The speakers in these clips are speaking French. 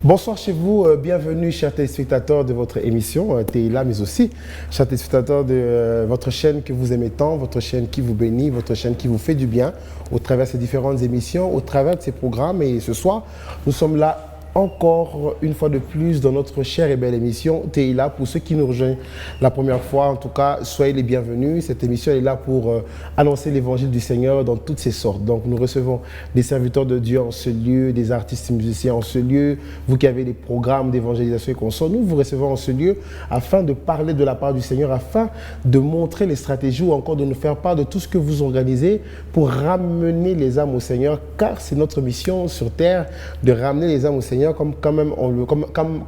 Bonsoir chez vous, bienvenue chers téléspectateurs de votre émission TILA, mais aussi chers téléspectateurs de votre chaîne que vous aimez tant, votre chaîne qui vous bénit, votre chaîne qui vous fait du bien au travers de ces différentes émissions, au travers de ces programmes. Et ce soir, nous sommes là encore une fois de plus dans notre chère et belle émission TILA. Pour ceux qui nous rejoignent la première fois, en tout cas, soyez les bienvenus. Cette émission est là pour annoncer l'évangile du Seigneur dans toutes ses sortes. Donc nous recevons des serviteurs de Dieu en ce lieu, des artistes musiciens en ce lieu. Vous qui avez des programmes d'évangélisation et consorts, nous vous recevons en ce lieu afin de parler de la part du Seigneur, afin de montrer les stratégies ou encore de nous faire part de tout ce que vous organisez pour ramener les âmes au Seigneur, car c'est notre mission sur terre de ramener les âmes au Seigneur. Comme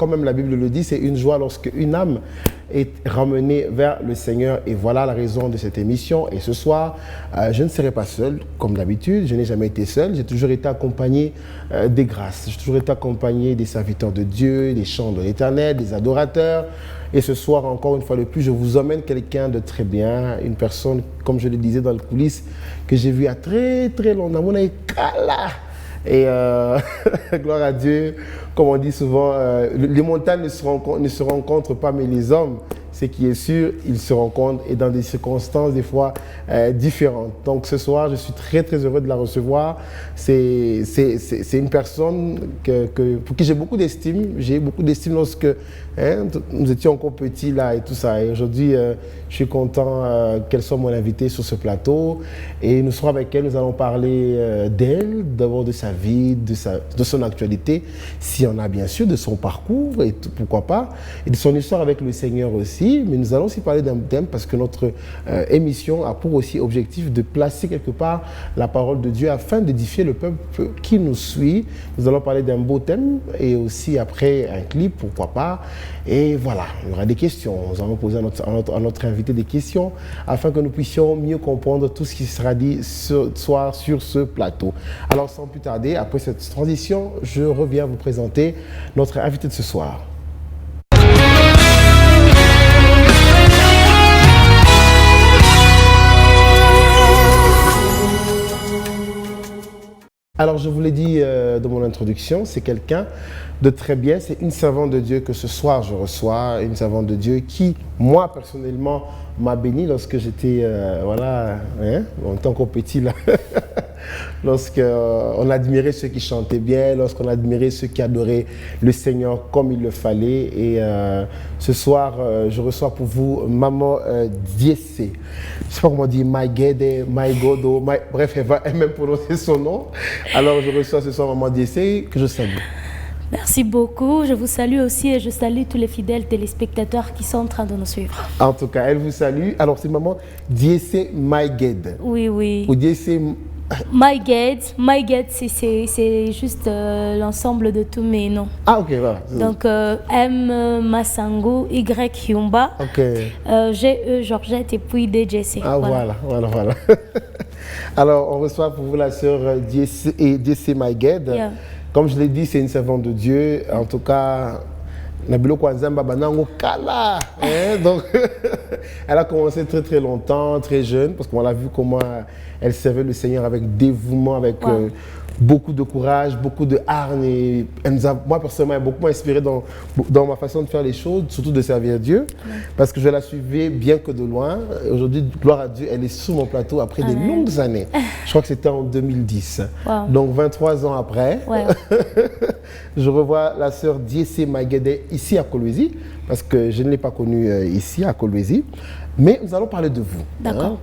même la Bible le dit, c'est une joie lorsque une âme est ramenée vers le Seigneur. Et voilà la raison de cette émission. Et ce soir, je ne serai pas seul, comme d'habitude. Je n'ai jamais été seul. J'ai toujours été accompagné des grâces. J'ai toujours été accompagné des serviteurs de Dieu, des chants de l'Éternel, des adorateurs. Et ce soir, encore une fois de plus, je vous emmène quelqu'un de très bien, une personne, comme je le disais dans les coulisses, que j'ai vu il y a très très longtemps. Et gloire à Dieu, comme on dit souvent, les montagnes ne se rencontrent pas, mais les hommes, ce qui est sûr, ils se rencontrent et dans des circonstances des fois différentes. Donc ce soir, je suis très très heureux de la recevoir. C'est une personne pour qui j'ai beaucoup d'estime. J'ai beaucoup d'estime lorsque nous étions encore petits là et tout ça. Et aujourd'hui, je suis content qu'elle soit mon invitée sur ce plateau. Et nous serons avec elle, nous allons parler d'elle, d'abord de sa vie, de son actualité, s'il y en a bien sûr, de son parcours et tout, pourquoi pas, et de son histoire avec le Seigneur aussi. Mais nous allons aussi parler d'un thème parce que notre émission a pour aussi objectif de placer quelque part la parole de Dieu afin d'édifier le peuple qui nous suit. Nous allons parler d'un beau thème et aussi après un clip, pourquoi pas. Et voilà, il y aura des questions. Nous allons poser à notre invité des questions afin que nous puissions mieux comprendre tout ce qui sera dit ce soir sur ce plateau. Alors sans plus tarder, après cette transition, je reviens vous présenter notre invité de ce soir. Alors, je vous l'ai dit dans mon introduction, c'est quelqu'un de très bien. C'est une servante de Dieu que ce soir je reçois, une servante de Dieu qui, moi, personnellement, m'a béni lorsque j'étais, en tant que petit, là. Lorsqu'on admirait ceux qui chantaient bien, lorsqu'on admirait ceux qui adoraient le Seigneur comme il le fallait. Et ce soir, je reçois pour vous Maman Diese. Je ne sais pas comment on dit, Maïgede, Maïgodo, bref, elle va elle-même prononcer son nom. Alors, je reçois ce soir Maman Diese, que je salue. Merci beaucoup. Je vous salue aussi et je salue tous les fidèles téléspectateurs qui sont en train de nous suivre. En tout cas, elle vous salue. Alors, c'est Maman Diese Maïgede. Oui, oui. Ou Diese... Maïgede, c'est juste l'ensemble de tous mes noms. Ah, ok, voilà. Donc, M, Massango, Y, Hyumba, G, E, Georgette et puis DJC. Ah, voilà. Alors, on reçoit pour vous la sœur Diese Maïgede. Yeah. Comme je l'ai dit, c'est une servante de Dieu. En tout cas, Nabilo Kwanzamba Banango Kala. Donc, elle a commencé très très longtemps, très jeune, parce qu'on l'a vu comment elle servait le Seigneur avec dévouement, avec beaucoup de courage, beaucoup de hargne. Et elle nous a, moi, personnellement, beaucoup inspiré dans ma façon de faire les choses, surtout de servir Dieu, parce que je la suivais bien que de loin. Aujourd'hui, gloire à Dieu, elle est sur mon plateau après des longues années. Je crois que c'était en 2010. Wow. Donc, 23 ans après, je revois la sœur Diese Maïgede ici à Kolwezi, parce que je ne l'ai pas connue ici à Kolwezi. Mais nous allons parler de vous.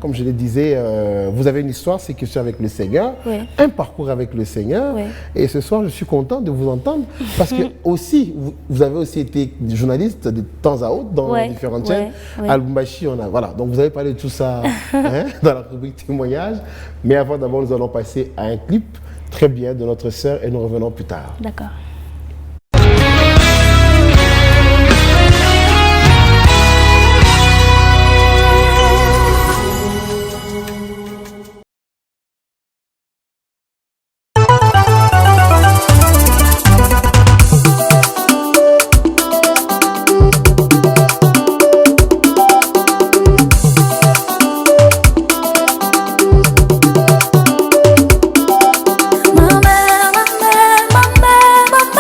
Comme je le disais, vous avez une histoire, c'est que je suis avec le Seigneur, un parcours avec le Seigneur. Et ce soir, je suis content de vous entendre parce que aussi, vous avez aussi été journaliste de temps à autre dans différentes chaînes. À Lubumbashi, voilà. Donc vous avez parlé de tout ça dans la rubrique témoignage. Mais avant, d'abord, nous allons passer à un clip très bien de notre sœur et nous revenons plus tard. D'accord. Mama,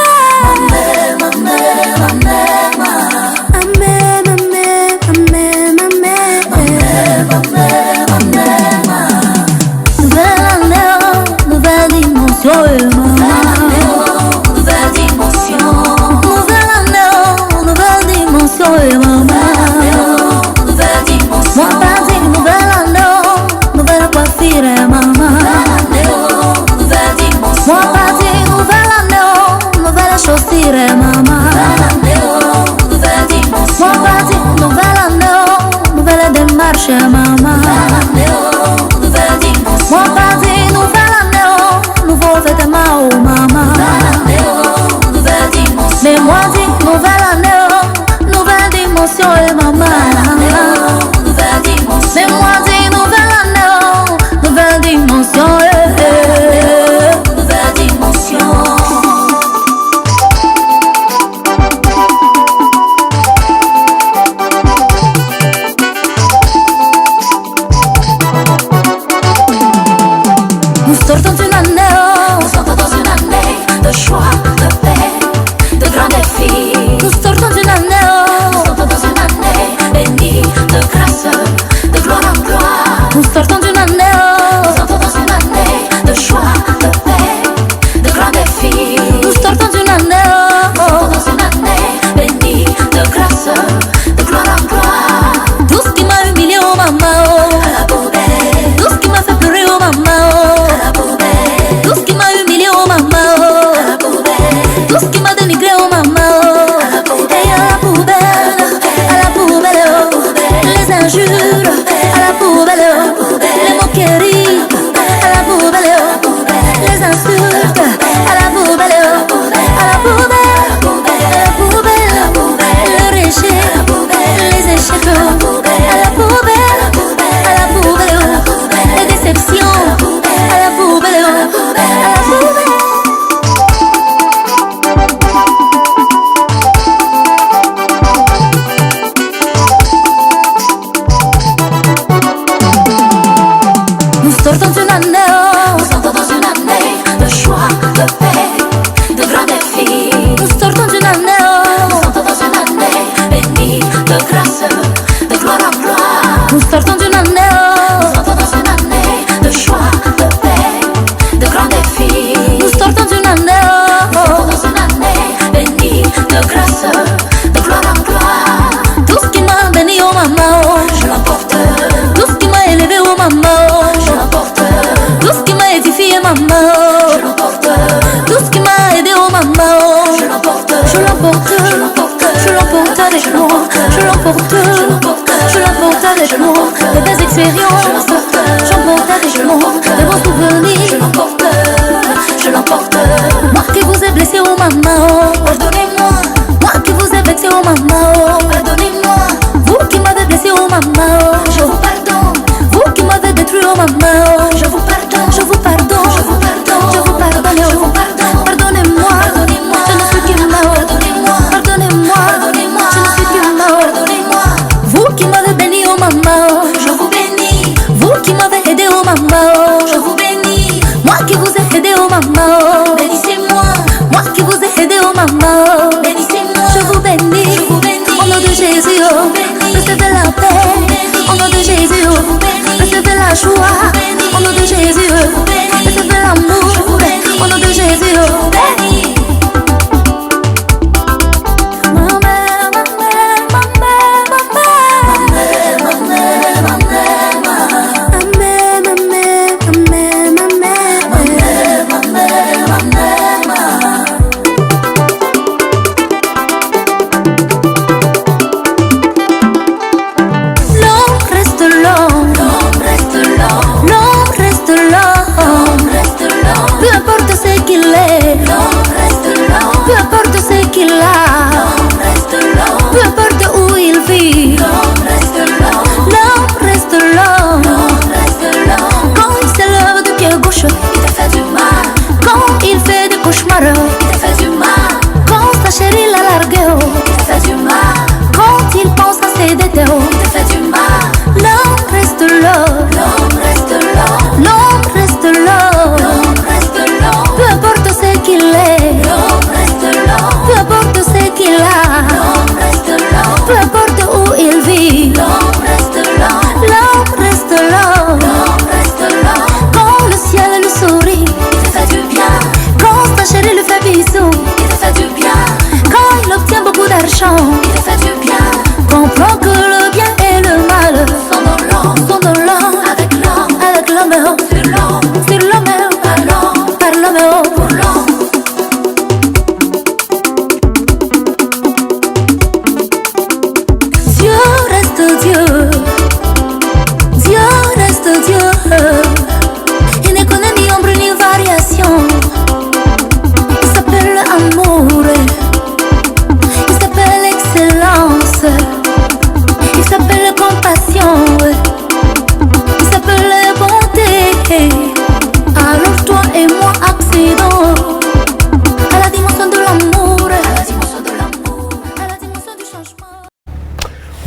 dire maman. Nouvelle dimension. Moi pas dire nouvelle année, nouvelle démarche maman. Nouvelle dimension. Moi pas dire nouvelle année, nouveau vêtement oh maman. Nouvelle dimension. Mais moi dis nouvelle année, nouvelle dimension et maman. Nouvelle dimension. Mais moi dis nouvelle année, nouvelle dimension et nouvelle dimension. Nous sortons d'une année de choix, de paix, de grands défis. Nous sortons d'une année bénie de grâce, de gloire en gloire. Nous sortons d'une année de choix, de paix, de grands défis. Nous sortons d'une année bénie de grâce, de gloire en gloire. Tout ce qui m'a humilié oh maman oh, à la poubelle. Tout ce qui m'a fait pleurer oh maman oh, à la poubelle. Tout ce qui m'a humilié oh maman oh, à la poubelle. Tout ce qui m'a dénigré oh maman oh, à la poubelle. Et à la poubelle oh, les injures à la poubelle oh, les moqueries à la poubelle oh, les insultes à la poubelle oh, à la poubelle, le rejet, les échecs à la poubelle oh, les déceptions à la poubelle oh, à la poubelle. Nous sortons d'une année de choix, de paix, de grands défis. Nous sortons d'une année bénie de grâce, de gloire en gloire. Nous sortons d'une année de choix, de paix, de grands défis. Nous sortons d'une année bénie de grâce, de gloire en gloire. Tout ce qui m'a béni oh maman oh, je l'emporte. Tout ce qui m'a élevé oh maman oh, je l'emporte. Tout ce qui m'a édifié maman oh, je l'emporte. Tout ce qui m'a aidé oh maman oh, je l'emporte. Je l'emporte, je l'emporte, je l'emporte avec moi. Je l'emporte, je l'emporte, je l'emporte avec moi. Les belles expériences, j'emporte avec moi. Les bons souvenirs, je l'emporte, je l'emporte. Moi qui vous ai blessé oh maman oh, pardonnez-moi. Moi qui vous ai vexé oh maman oh, pardonnez-moi. Vous qui m'avez blessé oh maman oh, je vous pardonne. Vous qui m'avez détruit oh maman oh, je vous pardonne, je vous pardonne, je vous pardonne, je vous pardonne, je vous pardonne. Pardonnez-moi, pardonnez-moi, je ne suis qu'une mort. Pardonnez-moi, pardonnez-moi, pardonnez-moi, je ne suis qu'une mort. Pardonnez-moi. Vous qui m'avez béni oh maman, je vous bénis. Vous qui m'avez aidé oh maman, je vous bénis. Moi qui vous ai aidé oh maman, bénissez-moi. Moi qui vous ai aidé oh maman, bénissez-moi. Je vous bénis, je vous bénis. Au nom de Jésus oh, recevez la paix. Au nom de Jésus oh, recevez la joie. Au nom de Jésus oh, recevez l'amour. Au nom de Jésus oh, bénis. Peu importe ce qu'il a, peu importe où il vit, l'homme reste l'homme. Quand il se lève de pied gauche, il te fait du mal. Quand il fait des cauchemars, il te fait du mal. Quand sa chérie l'a largué, il te fait du mal. Quand il pense à ses dettes, il te fait du mal. L'homme reste l'homme. L'homme reste l'homme. Peu importe ce qu'il est, peu importe ce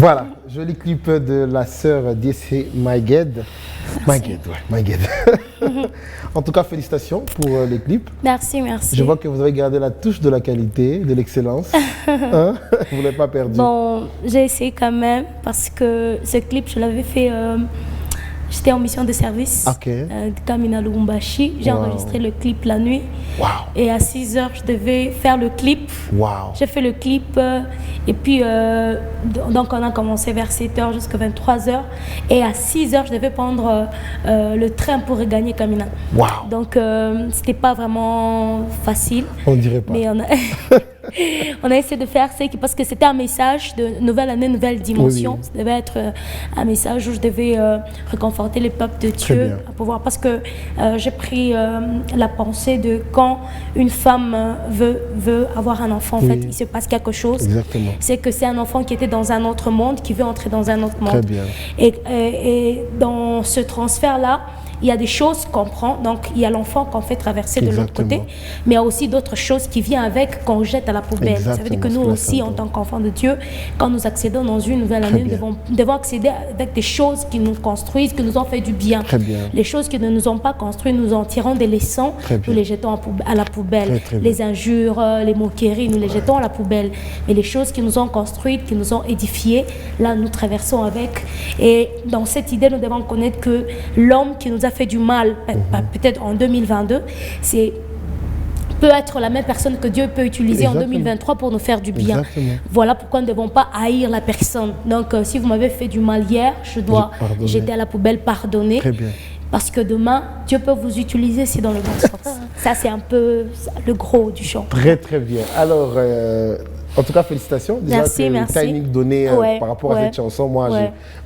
Voilà, joli clip de la sœur DC Maïged. Maïged. En tout cas, félicitations pour les clips. Merci, merci. Je vois que vous avez gardé la touche de la qualité, de l'excellence. Hein? Vous ne l'avez pas perdu. Bon, j'ai essayé quand même parce que ce clip, je l'avais fait... J'étais en mission de service de Kamina Lubumbashi. J'ai enregistré le clip la nuit. Wow. Et à 6 h, je devais faire le clip. Wow. J'ai fait le clip. Et puis, donc on a commencé vers 7 h jusqu'à 23 h. Et à 6 h, je devais prendre le train pour regagner Kamina. Wow. Donc, c'était pas vraiment facile. On dirait pas. Mais on a essayé de faire ça parce que c'était un message de nouvelle année, nouvelle dimension. Ça devait être un message où je devais réconforter les peuples de Dieu à pouvoir, parce que j'ai pris la pensée de quand une femme veut avoir un enfant, en fait, il se passe quelque chose. Exactement. C'est que c'est un enfant qui était dans un autre monde, qui veut entrer dans un autre monde. Très bien. Et dans ce transfert-là, il y a des choses qu'on prend, donc il y a l'enfant qu'on fait traverser de l'autre côté, mais il y a aussi d'autres choses qui viennent avec, qu'on jette à la poubelle. Exactement. Ça veut dire que nous aussi, en tant qu'enfants de Dieu, quand nous accédons dans une nouvelle année, nous devons accéder avec des choses qui nous construisent, qui nous ont fait du bien. Très bien. Les choses qui ne nous ont pas construit, nous en tirons des leçons, nous les jetons à la poubelle. Les injures, les moqueries, nous les jetons à la poubelle. Mais les choses qui nous ont construites, qui nous ont édifiés, là, nous traversons avec. Et dans cette idée, nous devons connaître que l'homme qui nous a fait du mal, peut-être en 2022, peut être la même personne que Dieu peut utiliser en 2023 pour nous faire du bien. Voilà pourquoi nous ne devons pas haïr la personne. Donc, si vous m'avez fait du mal hier, je dois jeter à la poubelle, pardonner. Très bien. Parce que demain, Dieu peut vous utiliser si dans le bon sens. Ça, c'est un peu le gros du chant. Très, très bien. Alors, en tout cas, félicitations. Déjà, merci. Le timing donné par rapport à cette chanson, moi,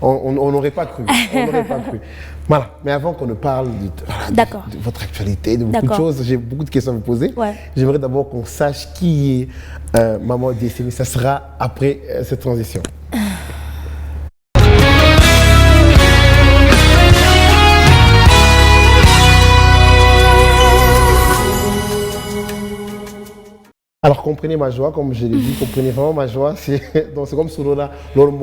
on n'aurait pas cru. On n'aurait pas cru. Voilà. Mais avant qu'on ne parle de votre actualité, de beaucoup de choses, j'ai beaucoup de questions à vous poser. J'aimerais d'abord qu'on sache qui est Maman DC, mais ça sera après cette transition. Alors comprenez ma joie, comme je l'ai dit, comprenez vraiment ma joie. C'est comme Soulola, parce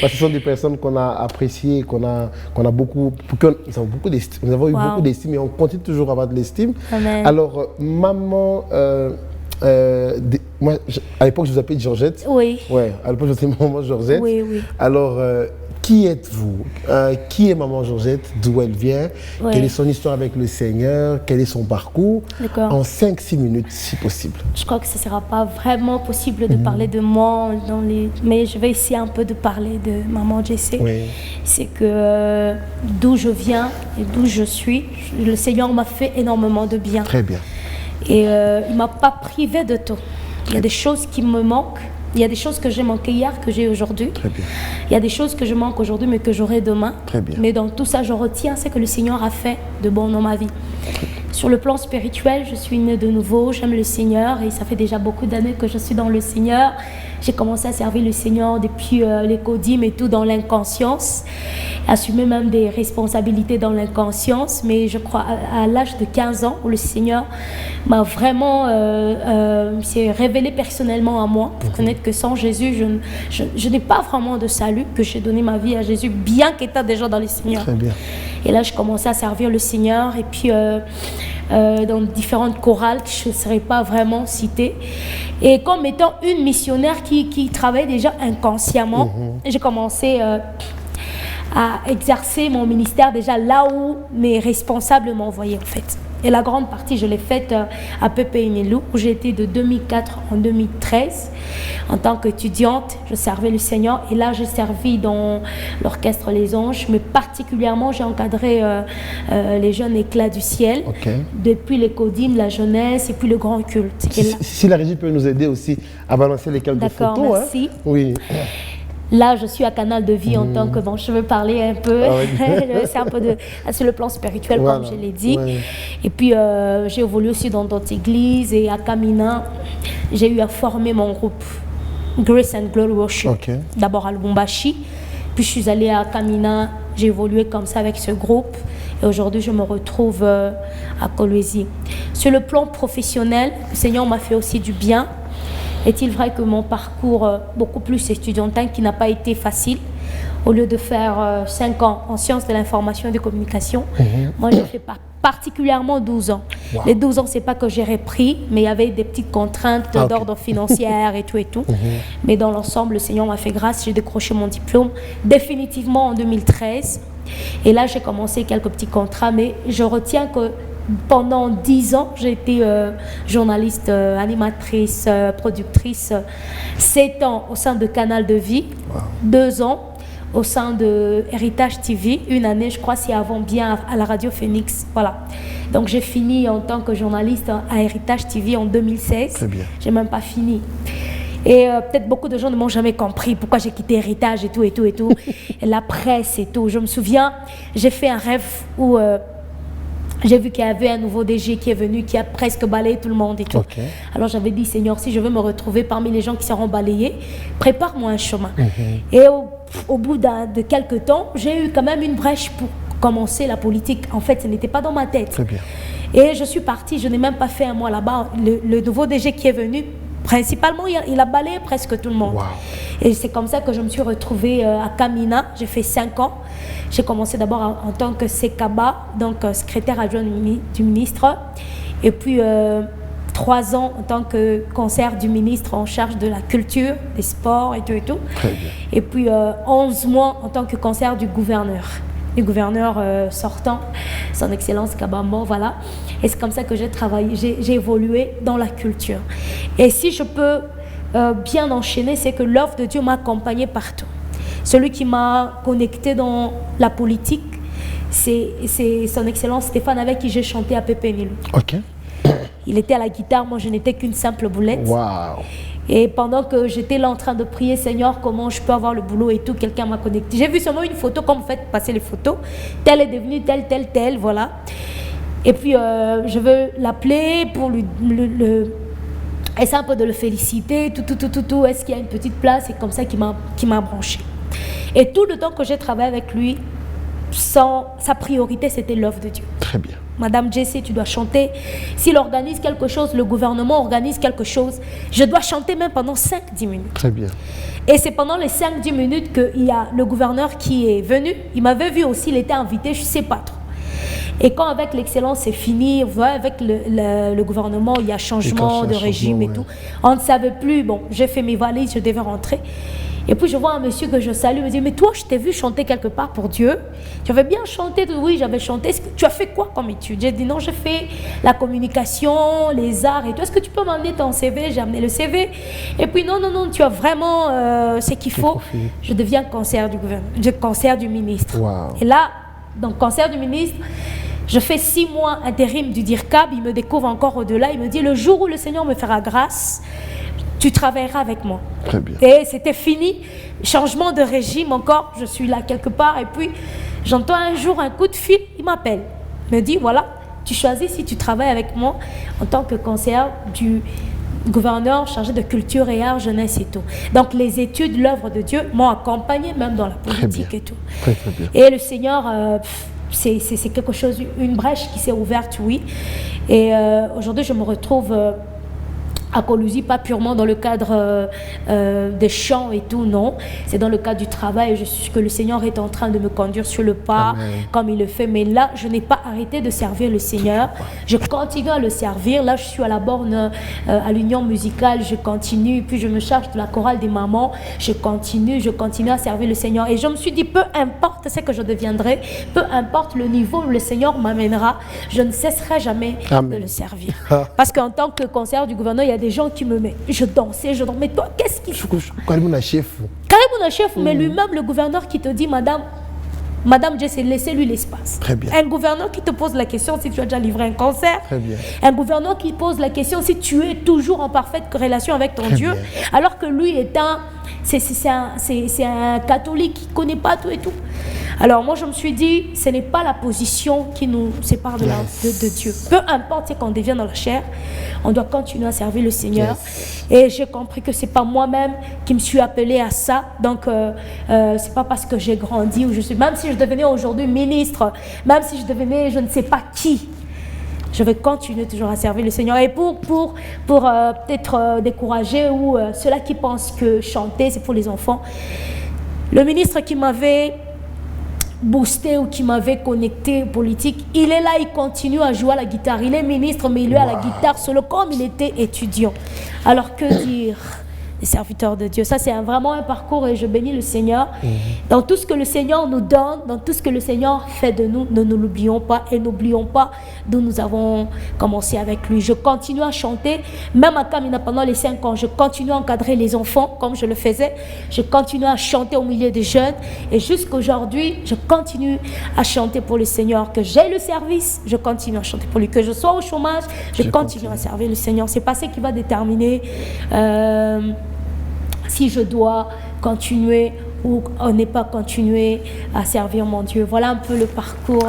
que ce sont des personnes qu'on a appréciées, qu'on a beaucoup, nous avons beaucoup d'estime. Nous avons eu beaucoup d'estime et on continue toujours à avoir de l'estime. Alors, maman, moi, à l'époque, je vous appelais Georgette. Oui. Ouais, à l'époque, je vous appelais Maman Georgette. Oui, oui. Alors, qui êtes-vous? Qui est Maman Georgette? D'où elle vient? Quelle est son histoire avec le Seigneur? Quel est son parcours? En 5-6 minutes, si possible. Je crois que ce ne sera pas vraiment possible de parler de moi, mais je vais essayer un peu de parler de Maman JC. C'est que d'où je viens et d'où je suis, le Seigneur m'a fait énormément de bien. Très bien. Et il ne m'a pas privé de tout. Il y a des choses qui me manquent. Il y a des choses que j'ai manquées hier, que j'ai aujourd'hui. Très bien. Il y a des choses que je manque aujourd'hui, mais que j'aurai demain. Très bien. Mais dans tout ça, je retiens ce que le Seigneur a fait de bon dans ma vie. Sur le plan spirituel, je suis née de nouveau, j'aime le Seigneur et ça fait déjà beaucoup d'années que je suis dans le Seigneur. J'ai commencé à servir le Seigneur depuis les codimes et tout dans l'inconscience, assumer même des responsabilités dans l'inconscience, mais je crois à l'âge de 15 ans où le Seigneur m'a vraiment s'est révélé personnellement à moi pour connaître que sans Jésus, je n'ai pas vraiment de salut, que j'ai donné ma vie à Jésus, bien qu'étant déjà dans le Seigneur. Très bien. Et là, je commençais à servir le Seigneur et puis dans différentes chorales que je ne serais pas vraiment citée. Et comme étant une missionnaire qui travaille déjà inconsciemment, j'ai commencé à exercer mon ministère déjà là où mes responsables m'envoyaient en fait. Et la grande partie, je l'ai faite à Pépé-Inelou, où j'ai été de 2004 en 2013. En tant qu'étudiante, je servais le Seigneur. Et là, j'ai servi dans l'orchestre Les Anges. Mais particulièrement, j'ai encadré les jeunes éclats du ciel. Depuis les codines, la jeunesse et puis le grand culte. Si la régie peut nous aider aussi à balancer les quelques photos. D'accord, merci. Oui. Là, je suis à Canal de Vie en tant que... Bon, je veux parler un peu. C'est un peu sur le plan spirituel, comme je l'ai dit. Et puis, j'ai évolué aussi dans d'autres églises. Et à Kamina, j'ai eu à former mon groupe Grace and Glory Worship. D'abord à Lubumbashi. Puis, je suis allée à Kamina. J'ai évolué comme ça avec ce groupe. Et aujourd'hui, je me retrouve à Kolwezi. Sur le plan professionnel, le Seigneur m'a fait aussi du bien. Est-il vrai que mon parcours beaucoup plus étudiantin, qui n'a pas été facile, au lieu de faire 5 ans en sciences de l'information et de communication, moi j'ai fait particulièrement 12 ans. Wow. Les 12 ans, c'est pas que j'ai repris, mais il y avait des petites contraintes d'ordre financier et tout. Mais dans l'ensemble, le Seigneur m'a fait grâce, j'ai décroché mon diplôme définitivement en 2013. Et là, j'ai commencé quelques petits contrats, mais je retiens que pendant 10 ans, j'ai été journaliste, animatrice, productrice. 7 ans au sein de Canal de Vie, 2 ans au sein de Héritage TV, 1 année, je crois, c'est avant bien à la radio Phoenix. Voilà. Donc j'ai fini en tant que journaliste à Héritage TV en 2016. Très bien. J'ai même pas fini. Et peut-être beaucoup de gens ne m'ont jamais compris pourquoi j'ai quitté Héritage et tout. Et la presse et tout. Je me souviens, j'ai fait un rêve où j'ai vu qu'il y avait un nouveau DG qui est venu, qui a presque balayé tout le monde et tout. Okay. Alors j'avais dit, Seigneur, si je veux me retrouver parmi les gens qui seront balayés, prépare-moi un chemin. Et au bout de quelques temps, j'ai eu quand même une brèche pour commencer la politique. En fait, ce n'était pas dans ma tête. Très bien. Et je suis partie, je n'ai même pas fait un mois là-bas. Le nouveau DG qui est venu, principalement, il a balayé presque tout le monde. Wow. Et c'est comme ça que je me suis retrouvée à Kamina. J'ai fait 5 ans. J'ai commencé d'abord en tant que Sekaba, donc secrétaire adjoint du ministre. Et puis 3 ans en tant que conseillère du ministre en charge de la culture, des sports et tout. Très bien. Et puis 11 mois en tant que conseillère du gouverneur sortant, son Excellence Kabambo, voilà. Et c'est comme ça que j'ai travaillé, j'ai évolué dans la culture. Et si je peux bien enchaîner, c'est que l'œuvre de Dieu m'a accompagnée partout. Celui qui m'a connecté dans la politique, c'est son Excellence Stéphane, avec qui j'ai chanté à Pépé Nilou. Ok. Il était à la guitare, moi je n'étais qu'une simple boulette. Waouh. Et pendant que j'étais là en train de prier, Seigneur, comment je peux avoir le boulot et tout, quelqu'un m'a connecté. J'ai vu seulement une photo, comme vous faites passer les photos. Telle est devenue telle, voilà. Et puis je veux l'appeler pour essayer un peu de le féliciter, tout. Est-ce qu'il y a une petite place? C'est comme ça qu'il m'a branché. Et tout le temps que j'ai travaillé avec lui, sa priorité, c'était l'œuvre de Dieu. Très bien. Madame Jessie, tu dois chanter. S'il organise quelque chose, le gouvernement organise quelque chose, je dois chanter même pendant 5-10 minutes. Très bien. Et c'est pendant les 5-10 minutes qu'il y a le gouverneur qui est venu. Il m'avait vu aussi, il était invité, je ne sais pas trop. Et quand avec l'excellence c'est fini, vous voyez, avec le gouvernement, il y a changement de régime et tout. On ne savait plus, bon, j'ai fait mes valises, je devais rentrer. Et puis je vois un monsieur que je salue, il me dit, mais toi, je t'ai vu chanter quelque part pour Dieu. Tu avais bien chanté? Oui, j'avais chanté. Est-ce que tu as fait quoi comme étude? J'ai dit, non, j'ai fait la communication, les arts et tout. Est-ce que tu peux m'emmener ton CV? J'ai amené le CV. Et puis, non, tu as vraiment ce qu'il faut. Je deviens conseillère du gouvernement, conseillère du ministre. Wow. Et là, donc conseillère du ministre, je fais 6 mois intérim du DIRCAB. Il me découvre encore au-delà. Il me dit, le jour où le Seigneur me fera grâce, tu travailleras avec moi. Très bien. Et c'était fini. Changement de régime encore. Je suis là quelque part. Et puis, j'entends un jour un coup de fil. Il m'appelle. Il me dit, voilà, tu choisis si tu travailles avec moi en tant que conseillère du gouverneur chargé de culture et art, jeunesse et tout. Donc, les études, l'œuvre de Dieu m'ont accompagné même dans la politique et tout. Très, très bien. Et le Seigneur... c'est quelque chose, une brèche qui s'est ouverte, oui. Et aujourd'hui, je me retrouve à Coluzi, pas purement dans le cadre des chants et tout, non. C'est dans le cadre du travail que le Seigneur est en train de me conduire sur le pas, Amen, comme il le fait. Mais là, je n'ai pas arrêté de servir le Seigneur. Je continue à le servir. Là, je suis à la borne à l'Union musicale. Je continue. Puis, je me charge de la chorale des mamans. Je continue à servir le Seigneur. Et je me suis dit, peu importe ce que je deviendrai, peu importe le niveau où le Seigneur m'amènera, je ne cesserai jamais de le servir. Parce qu'en tant que conseillère du gouverneur, il y a des gens qui me mettent, je dansais, mais toi, qu'est-ce qui... Carrément un chef. Carrément un chef, mais lui-même, le gouverneur qui te dit, Madame Jessie, laissez-lui l'espace. Très bien. Un gouverneur qui te pose la question si tu as déjà livré un concert. Très bien. Un gouverneur qui pose la question si tu es toujours en parfaite relation avec ton Dieu, alors que lui est c'est un catholique qui ne connaît pas tout et tout. Alors moi je me suis dit, ce n'est pas la position qui nous sépare de Dieu. Peu importe ce qu'on devient dans la chair, on doit continuer à servir le Seigneur. Et j'ai compris que ce n'est pas moi-même qui me suis appelée à ça. Donc ce n'est pas parce que j'ai grandi, ou même si je devenais aujourd'hui ministre, même si je devenais je ne sais pas qui, je vais continuer toujours à servir le Seigneur. Et pour peut-être décourager ou ceux-là qui pensent que chanter, c'est pour les enfants, le ministre qui m'avait boosté ou qui m'avait connecté politique, il est là, il continue à jouer à la guitare. Il est ministre, mais il est à la guitare solo comme il était étudiant. Alors que dire les serviteurs de Dieu? Ça, c'est vraiment un parcours et je bénis le Seigneur. Dans tout ce que le Seigneur nous donne, dans tout ce que le Seigneur fait de nous, ne nous l'oublions pas et n'oublions pas d'où nous avons commencé avec lui. Je continue à chanter, même à Kamina pendant les 5 ans, je continue à encadrer les enfants comme je le faisais. Je continue à chanter au milieu des jeunes et jusqu'à aujourd'hui, je continue à chanter pour le Seigneur. Que j'ai le service, je continue à chanter pour lui. Que je sois au chômage, je continue à servir le Seigneur. C'est pas ce qui va déterminer si je dois continuer ou ne pas continuer à servir mon Dieu. Voilà un peu le parcours,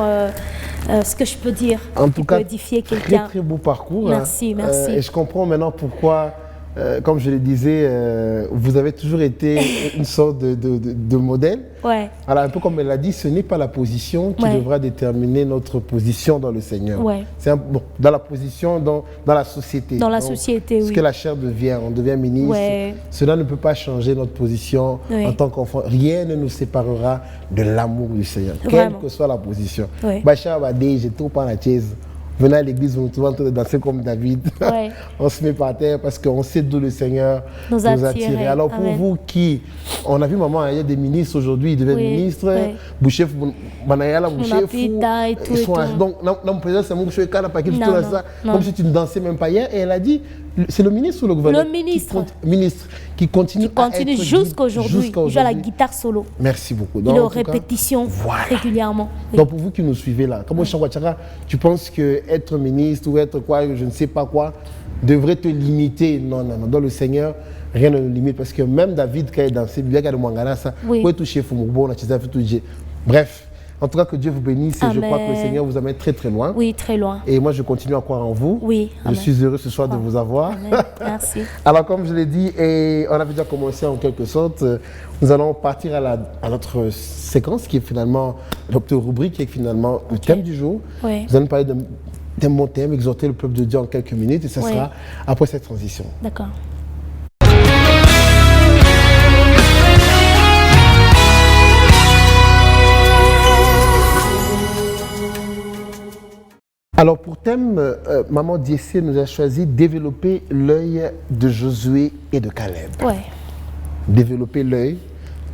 ce que je peux dire. En tout cas, édifier quelqu'un. Très beau parcours. Merci, merci. Et je comprends maintenant pourquoi, comme je le disais, vous avez toujours été une sorte de modèle. Ouais. Alors, un peu comme elle l'a dit, ce n'est pas la position qui devra déterminer notre position dans le Seigneur. Ouais. C'est dans la position, dans la société. Dans la société, oui. Ce que la chair devient, on devient ministre. Ouais. Cela ne peut pas changer notre position en tant qu'enfant. Rien ne nous séparera de l'amour du Seigneur, quelle que soit la position. Bachar Badé, j'ai tout par la chaise. Venez à l'église, on est en train de danser comme David. Ouais. On se met par terre parce qu'on sait d'où le Seigneur nous a tirés. Alors pour vous qui, on a vu maman, il y a des ministres aujourd'hui, ils deviennent ministres, Boucher, Manayala, Boucher, donc, non, président, c'est mon Boucher, comme si tu ne dansais même pas hier. Et elle a dit, c'est le ministre ou le gouvernement? Le ministre. Qui continue jusqu'à aujourd'hui. Il joue à la guitare solo. Merci beaucoup. Il est en répétition régulièrement. Oui. Donc pour vous qui nous suivez là, comment tu penses qu'être ministre ou être quoi, je ne sais pas quoi, devrait te limiter? Non. Dans le Seigneur, rien ne nous limite. Parce que même David, quand il dansait, bien qu'il y a de Mangana, ça, peut toucher Fumugbo, bref. En tout cas, que Dieu vous bénisse et je crois que le Seigneur vous amène très très loin. Oui, très loin. Et moi, je continue à croire en vous. Oui. Je suis heureux ce soir de vous avoir. Amen. Merci. Alors, comme je l'ai dit, et on avait déjà commencé en quelque sorte, nous allons partir à notre séquence qui est finalement, notre rubrique qui est finalement le thème du jour. Oui. Nous allons parler d'un bon thème, exhorter le peuple de Dieu en quelques minutes et ce sera après cette transition. D'accord. Alors pour thème, Maman Diessé nous a choisi développer l'œil de Josué et de Caleb. Ouais. Développer l'œil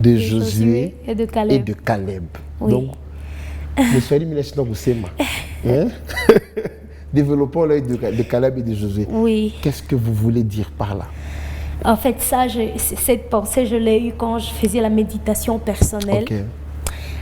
de Josué et de Caleb. Oui. Donc, développons l'œil de Caleb et de Josué. Oui. Qu'est-ce que vous voulez dire par là? En fait, cette pensée, je l'ai eue quand je faisais la méditation personnelle. Okay.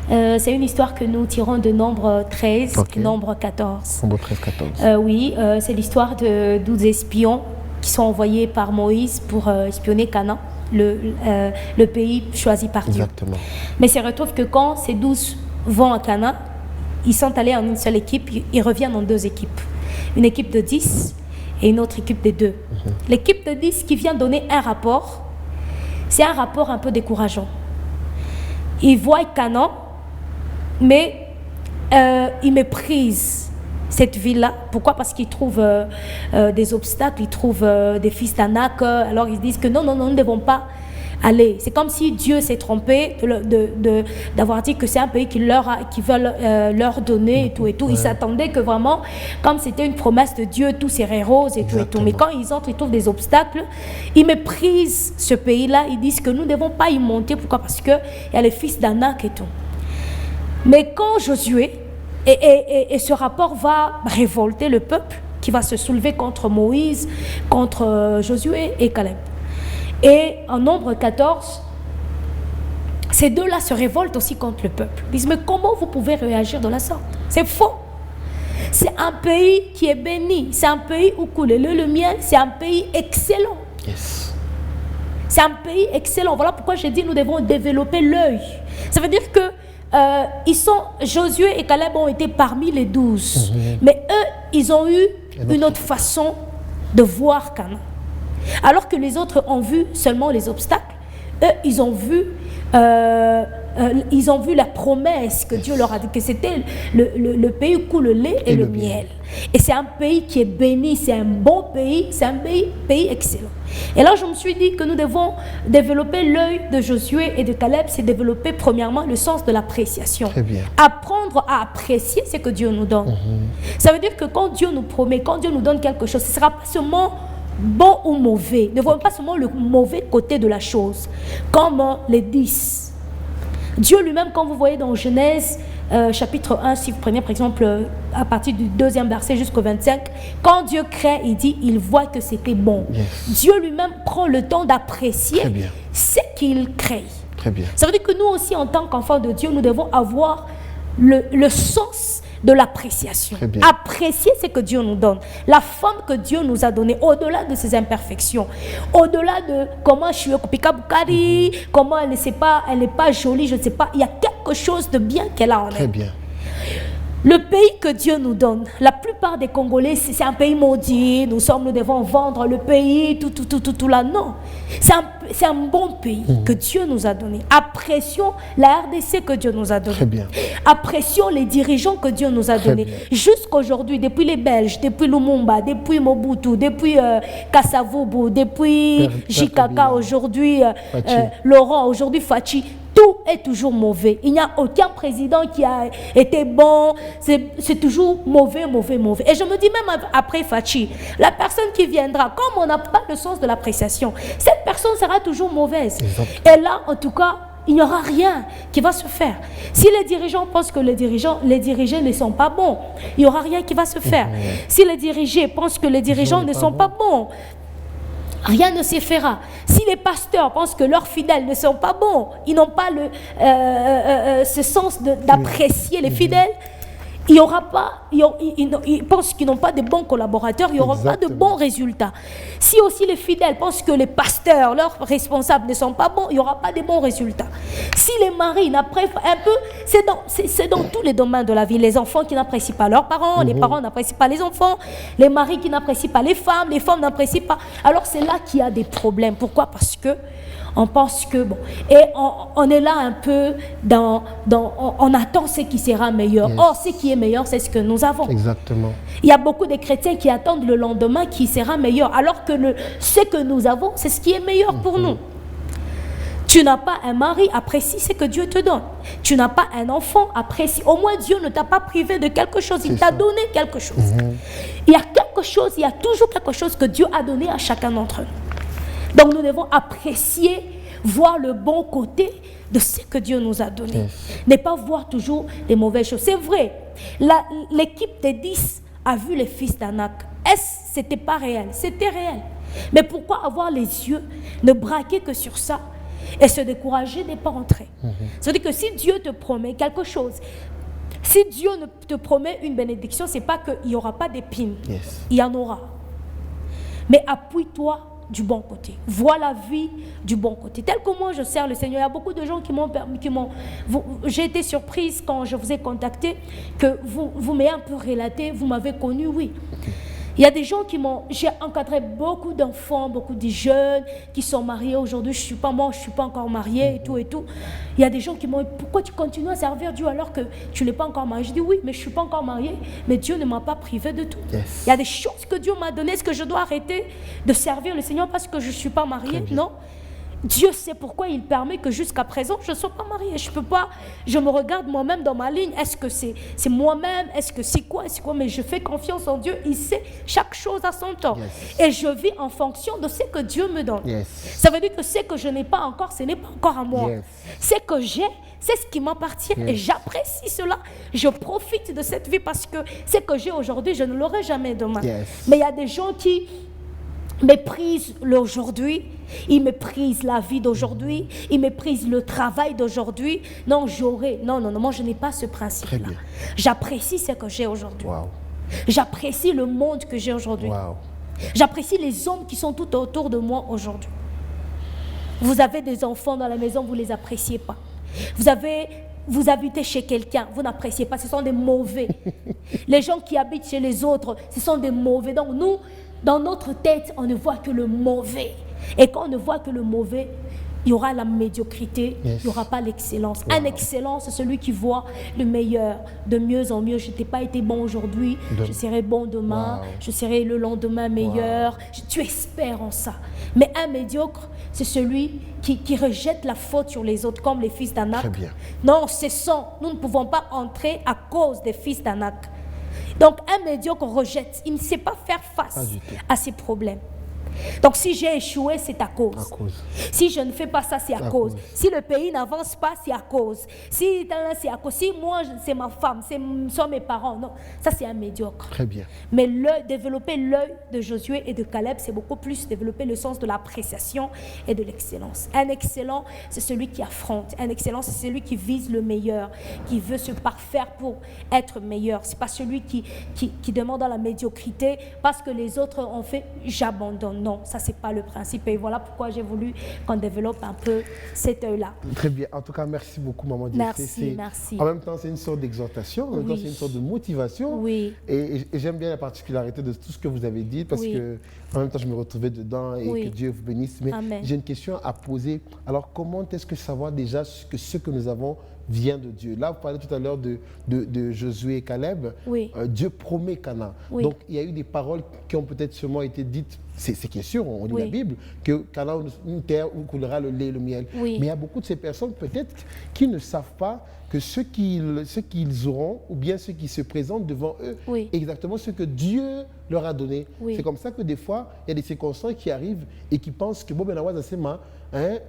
C'est une histoire que nous tirons de Nombre 13 et Nombre 14. Nombre 13, 14. Oui, c'est l'histoire de 12 espions qui sont envoyés par Moïse pour espionner Canaan, le pays choisi par Dieu. Exactement. Mais il se retrouve que quand ces 12 vont à Canaan, ils sont allés en une seule équipe, ils reviennent en 2 équipes. Une équipe de 10 et une autre équipe de 2. L'équipe de 10 qui vient donner un rapport, c'est un rapport un peu décourageant. Ils voient Canaan, mais ils méprisent cette ville-là. Pourquoi? Parce qu'ils trouvent des obstacles, ils trouvent des fils d'Anak. Alors ils disent que non, nous ne devons pas aller. C'est comme si Dieu s'est trompé d'avoir dit que c'est un pays qui veulent leur donner et tout. Ils s'attendaient que vraiment, comme c'était une promesse de Dieu, tout serait rose et tout. Mais quand ils entrent, ils trouvent des obstacles. Ils méprisent ce pays-là. Ils disent que nous ne devons pas y monter. Pourquoi? Parce qu'il y a les fils d'Anak et tout. Mais quand Josué, et ce rapport va révolter le peuple qui va se soulever contre Moïse, contre Josué et Caleb. Et en Nombre 14, ces deux-là se révoltent aussi contre le peuple. Ils disent, mais comment vous pouvez réagir de la sorte? C'est faux. C'est un pays qui est béni. C'est un pays où coule le miel. C'est un pays excellent. Yes. C'est un pays excellent. Voilà pourquoi j'ai dit nous devons développer l'œil. Ça veut dire que Josué et Caleb ont été parmi les 12. Mais eux, ils ont eu une autre façon de voir Canaan. Alors que les autres ont vu seulement les obstacles, eux, ils ont vu ils ont vu la promesse que Dieu leur a dit, que c'était le pays où coule le lait et le miel. Et c'est un pays qui est béni, c'est un bon pays, c'est un pays excellent. Et là, je me suis dit que nous devons développer l'œil de Josué et de Caleb, c'est développer premièrement le sens de l'appréciation. Très bien. Apprendre à apprécier ce que Dieu nous donne. Ça veut dire que quand Dieu nous promet, quand Dieu nous donne quelque chose, ce ne sera pas seulement bon ou mauvais. Ne voyons pas seulement le mauvais côté de la chose, comme les 10. Dieu lui-même, quand vous voyez dans Genèse, chapitre 1, si vous prenez par exemple à partir du 2e verset jusqu'au 25, quand Dieu crée, il dit, il voit que c'était bon. Dieu lui-même prend le temps d'apprécier ce qu'il crée. Très bien. Ça veut dire que nous aussi, en tant qu'enfants de Dieu, nous devons avoir le sens de l'appréciation. Apprécier ce que Dieu nous donne. La femme que Dieu nous a donnée, au-delà de ses imperfections, au-delà de comment je suis comment elle n'est pas jolie, je ne sais pas, il y a quelque chose de bien qu'elle a en elle. Très bien. Le pays que Dieu nous donne, la plupart des Congolais, c'est un pays maudit, nous devons vendre le pays, tout là. Non, c'est un bon pays que Dieu nous a donné. Apprécions la RDC que Dieu nous a donnée. Très bien. Apprécions les dirigeants que Dieu nous a donnés. Jusqu'aujourd'hui, depuis les Belges, depuis Lumumba, depuis Mobutu, depuis Kasavubu, depuis Jikaka, aujourd'hui Laurent, aujourd'hui Fachi. Tout est toujours mauvais. Il n'y a aucun président qui a été bon. C'est toujours mauvais. Et je me dis même après Fachi, la personne qui viendra, comme on n'a pas le sens de l'appréciation, cette personne sera toujours mauvaise. Et là, en tout cas, il n'y aura rien qui va se faire. Si les dirigeants pensent que les dirigés ne sont pas bons, il n'y aura rien qui va se faire. Si les dirigés pensent que les dirigeants ne sont pas bons, rien ne se fera. Si les pasteurs pensent que leurs fidèles ne sont pas bons, ils n'ont pas ce sens d'apprécier les fidèles, il n'y aura pas, ils pensent qu'ils n'ont pas de bons collaborateurs, il n'y aura pas de bons résultats. Si aussi les fidèles pensent que les pasteurs, leurs responsables ne sont pas bons, il n'y aura pas de bons résultats. Si les maris n'apprécient un peu, c'est dans tous les domaines de la vie. Les enfants qui n'apprécient pas leurs parents, les parents n'apprécient pas les enfants, les maris qui n'apprécient pas les femmes n'apprécient pas. Alors c'est là qu'il y a des problèmes. Pourquoi? Parce que on pense que, bon, et on est là un peu on attend ce qui sera meilleur. Or, ce qui est meilleur, c'est ce que nous avons. Exactement. Il y a beaucoup de chrétiens qui attendent le lendemain qui sera meilleur, alors que ce que nous avons, c'est ce qui est meilleur pour nous. Tu n'as pas un mari, apprécie ce que Dieu te donne. Tu n'as pas un enfant, apprécie. Au moins, Dieu ne t'a pas privé de quelque chose, il t'a donné quelque chose. Il y a quelque chose, il y a toujours quelque chose que Dieu a donné à chacun d'entre nous. Donc nous devons apprécier, voir le bon côté de ce que Dieu nous a donné. Ne pas voir toujours les mauvaises choses. C'est vrai, l'équipe des 10 a vu les fils d'Anak. C'était pas réel? C'était réel. Mais pourquoi avoir les yeux, ne braquer que sur ça et se décourager de ne pas entrer? C'est-à-dire que si Dieu te promet quelque chose, si Dieu te promet une bénédiction, c'est pas qu'il n'y aura pas d'épines. Il y en aura. Mais appuie-toi du bon côté. Vois la vie du bon côté. Tel que moi je sers le Seigneur, il y a beaucoup de gens qui m'ont j'ai été surprise quand je vous ai contacté, que vous m'avez un peu relaté, vous m'avez connu, oui. Il y a des gens j'ai encadré beaucoup d'enfants, beaucoup de jeunes qui sont mariés aujourd'hui. Je ne suis pas encore mariée et tout. Il y a des gens qui m'ont dit, pourquoi tu continues à servir Dieu alors que tu n'es pas encore mariée? Je dis oui, mais je ne suis pas encore mariée, mais Dieu ne m'a pas privé de tout. Il y a des choses que Dieu m'a données. Est-ce que je dois arrêter de servir le Seigneur parce que je ne suis pas mariée? Non. Dieu sait pourquoi il permet que jusqu'à présent, je ne sois pas mariée. Je peux pas, je me regarde moi-même dans ma ligne. Est-ce que c'est moi-même? Est-ce que c'est quoi? Mais je fais confiance en Dieu. Il sait chaque chose à son temps. Et je vis en fonction de ce que Dieu me donne. Ça veut dire que ce que je n'ai pas encore, ce n'est pas encore à moi. Ce que j'ai, c'est ce qui m'appartient. Et j'apprécie cela. Je profite de cette vie parce que ce que j'ai aujourd'hui, je ne l'aurai jamais demain. Mais il y a des gens qui méprisent l'aujourd'hui, ils méprisent la vie d'aujourd'hui, ils méprisent le travail d'aujourd'hui. Non, moi je n'ai pas ce principe-là. J'apprécie ce que j'ai aujourd'hui. J'apprécie le monde que j'ai aujourd'hui. J'apprécie les hommes qui sont tout autour de moi aujourd'hui. Vous avez des enfants dans la maison, vous ne les appréciez pas. Vous habitez chez quelqu'un, vous n'appréciez pas, ce sont des mauvais. Les gens qui habitent chez les autres, ce sont des mauvais. Donc nous, dans notre tête, on ne voit que le mauvais. Et quand on ne voit que le mauvais, il y aura la médiocrité, Yes. il n'y aura pas l'excellence. Un excellent, c'est celui qui voit le meilleur, de mieux en mieux. Je n'ai pas été bon aujourd'hui, je serai bon demain, je serai le lendemain meilleur. Tu espères en ça. Mais un médiocre, c'est celui qui rejette la faute sur les autres, comme les fils d'Anak. Très bien. Non, cessons. Nous ne pouvons pas entrer à cause des fils d'Anak. Donc, un médiocre rejette. Il ne sait pas faire face à ses problèmes. Donc, si j'ai échoué, c'est à cause. Si je ne fais pas ça, c'est à cause. Si le pays n'avance pas, c'est à cause. Si c'est à cause. Si moi, c'est ma femme, sont mes parents. Non, ça, c'est un médiocre. Très bien. Mais développer l'œil de Josué et de Caleb, c'est beaucoup plus développer le sens de l'appréciation et de l'excellence. Un excellent, c'est celui qui affronte. Un excellent, c'est celui qui vise le meilleur, qui veut se parfaire pour être meilleur. C'est pas celui qui demande à la médiocrité parce que les autres ont fait, j'abandonne. Non, ça, c'est pas le principe. Et voilà pourquoi j'ai voulu qu'on développe un peu cet œil-là. Très bien. En tout cas, merci beaucoup, Maman Dietrich. Merci. En même temps, c'est une sorte d'exhortation, en même temps, c'est une sorte de motivation. Oui. Et j'aime bien la particularité de tout ce que vous avez dit, parce que en même temps, je me retrouvais dedans et que Dieu vous bénisse. Mais j'ai une question à poser. Alors, comment est-ce que savoir déjà que ce que nous avons vient de Dieu? Là, vous parlez tout à l'heure de Josué et Caleb. Dieu promet Canaan. Donc, il y a eu des paroles qui ont peut-être sûrement été dites. C'est qui est sûr, on lit la Bible, que Canaan, une terre où coulera le lait et le miel. Mais il y a beaucoup de ces personnes peut-être qui ne savent pas que ce qu'ils auront, ou bien ce qui se présente devant eux, est exactement ce que Dieu leur a donné. C'est comme ça que des fois, il y a des circonstances qui arrivent et qui pensent que bon, ben,